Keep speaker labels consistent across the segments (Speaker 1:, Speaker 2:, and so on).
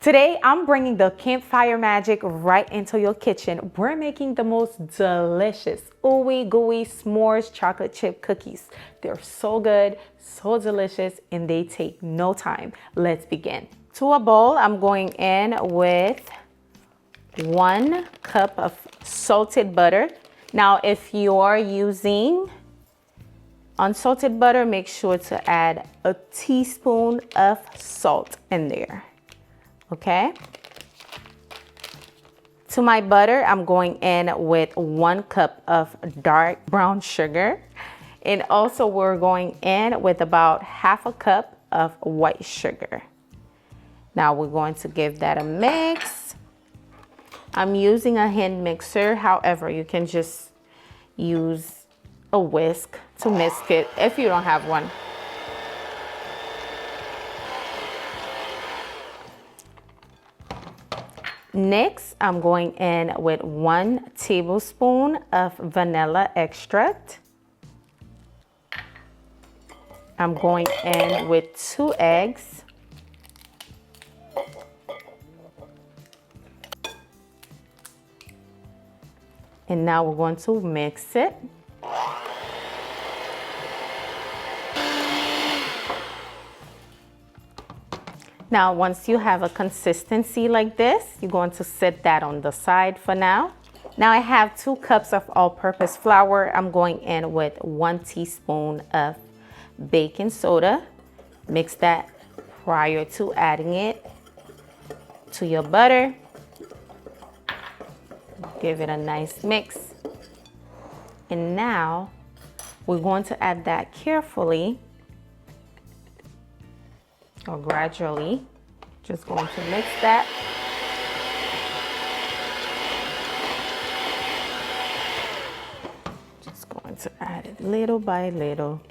Speaker 1: Today, I'm bringing the campfire magic right into your kitchen. We're making the most delicious ooey gooey s'mores chocolate chip cookies. They're so good, so delicious, and they take no time. Let's begin. To a bowl, I'm going in with 1 cup of salted butter. Now, if you're using unsalted butter, make sure to add a teaspoon of salt in there. Okay. To my butter, I'm going in with 1 cup of dark brown sugar. And also we're going in with about half a cup of white sugar. Now we're going to give that a mix. I'm using a hand mixer. However, you can just use a whisk to whisk it if you don't have one. Next, I'm going in with 1 tablespoon of vanilla extract. I'm going in with 2 eggs. And now we're going to mix it. Now, once you have a consistency like this, you're going to set that on the side for now. Now I have 2 cups of all-purpose flour. I'm going in with 1 teaspoon of baking soda. Mix that prior to adding it to your butter. Give it a nice mix. And now we're going to add that carefully or gradually. Just going to mix that. Just going to add it little by little.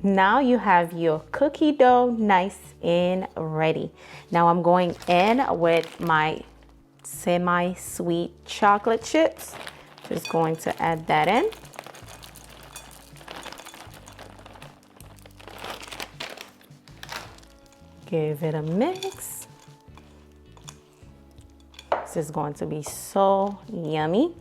Speaker 1: Now you have your cookie dough nice and ready. Now I'm going in with my semi-sweet chocolate chips. Just going to add that in. Give it a mix. This is going to be so yummy.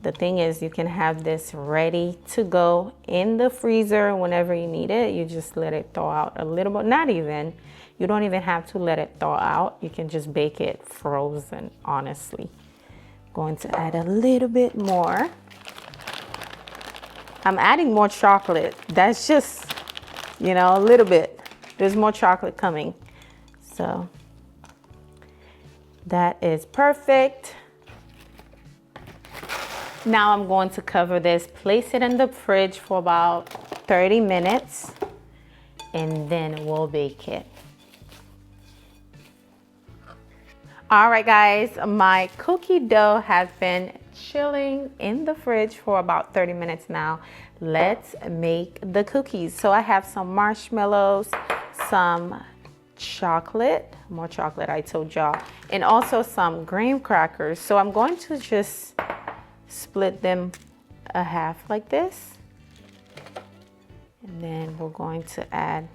Speaker 1: The thing is, you can have this ready to go in the freezer whenever you need it. You just let it thaw out a little bit. Not even. You don't even have to let it thaw out. You can just bake it frozen, honestly. Going to add a little bit more. I'm adding more chocolate. That's just, a little bit. There's more chocolate coming. So that is perfect. Now I'm going to cover this, place it in the fridge for about 30 minutes, and then we'll bake it. All right, guys, my cookie dough has been chilling in the fridge for about 30 minutes now. Let's make the cookies. So I have some marshmallows, some chocolate, more chocolate I told y'all, and also some graham crackers. So I'm going to just split them a half like this, and then we're going to add,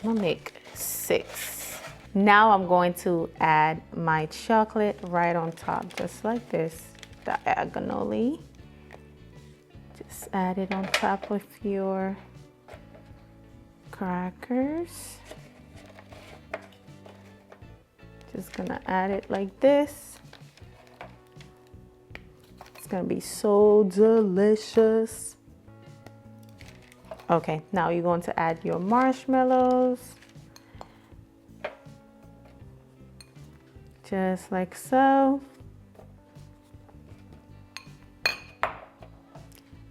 Speaker 1: I'm gonna make 6. Now I'm going to add my chocolate right on top, just like this, diagonally. Just add it on top of your crackers. Just gonna add it like this. It's gonna be so delicious. Okay, now you're going to add your marshmallows. Just like so.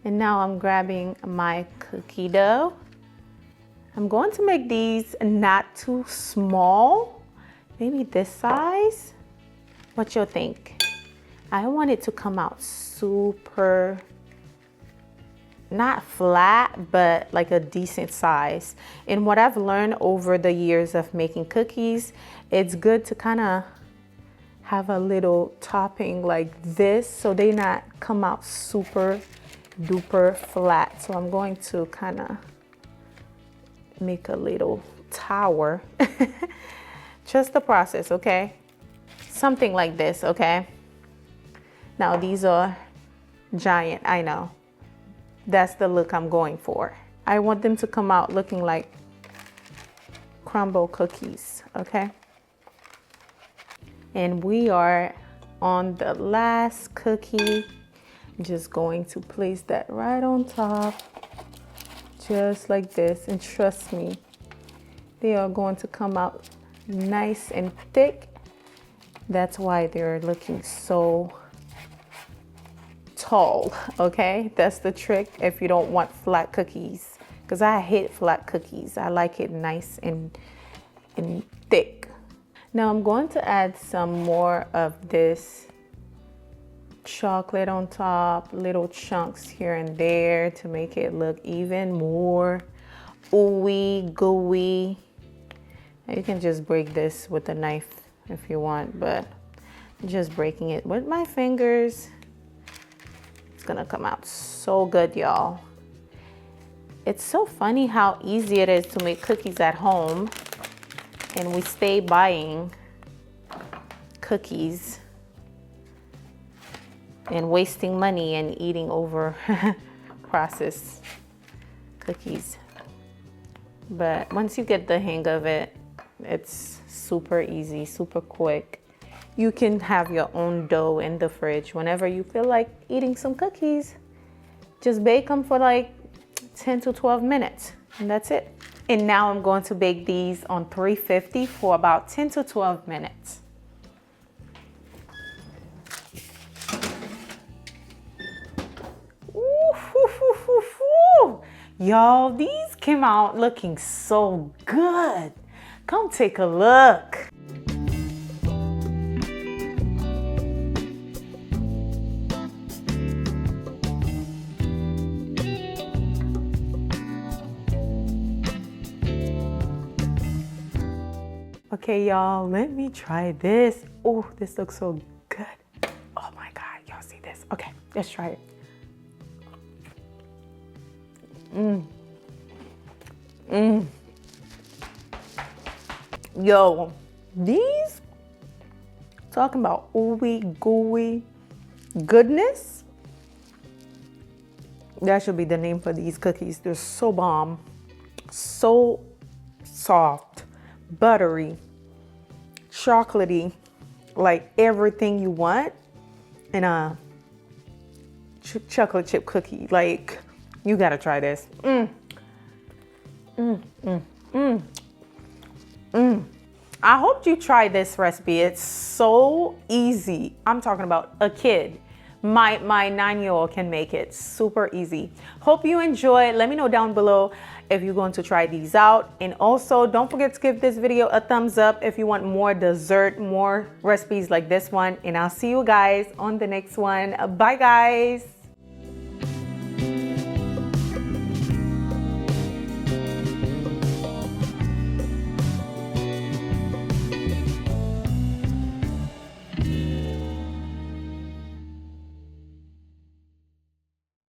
Speaker 1: And now I'm grabbing my cookie dough. I'm going to make these not too small. Maybe this size. What you'll think? I want it to come out super not flat, but like a decent size. And what I've learned over the years of making cookies, it's good to kind of have a little topping like this so they not come out super duper flat. So I'm going to kind of make a little tower. Just the process, okay? Something like this, okay? Now these are giant, I know. That's the look I'm going for. I want them to come out looking like crumble cookies, okay? And we are on the last cookie. I'm just going to place that right on top, just like this. And trust me, they are going to come out nice and thick. That's why they're looking so tall, okay? That's the trick if you don't want flat cookies, because I hate flat cookies. I like it nice and thick. Now I'm going to add some more of this chocolate on top, little chunks here and there to make it look even more ooey gooey. You can just break this with a knife if you want, but just breaking it with my fingers, it's gonna come out so good, y'all. It's so funny how easy it is to make cookies at home, and we stay buying cookies and wasting money and eating over processed cookies. But once you get the hang of it, it's super easy, super quick. You can have your own dough in the fridge whenever you feel like eating some cookies. Just bake them for like 10 to 12 minutes, and that's it. And now I'm going to bake these on 350 for about 10 to 12 minutes. Y'all, these came out looking so good. Come take a look. Okay, y'all, let me try this. Oh, this looks so good. Oh my God, y'all see this? Okay, let's try it. Yo, these, talking about ooey gooey goodness. That should be the name for these cookies. They're so bomb, so soft, buttery, chocolatey, like everything you want in a chocolate chip cookie. Like, you gotta try this. I hope you try this recipe. It's so easy. I'm talking about a kid. My 9-year-old can make it super easy. Hope you enjoy. Let me know down below if you're going to try these out. And also, don't forget to give this video a thumbs up if you want more dessert, more recipes like this one. And I'll see you guys on the next one. Bye, guys.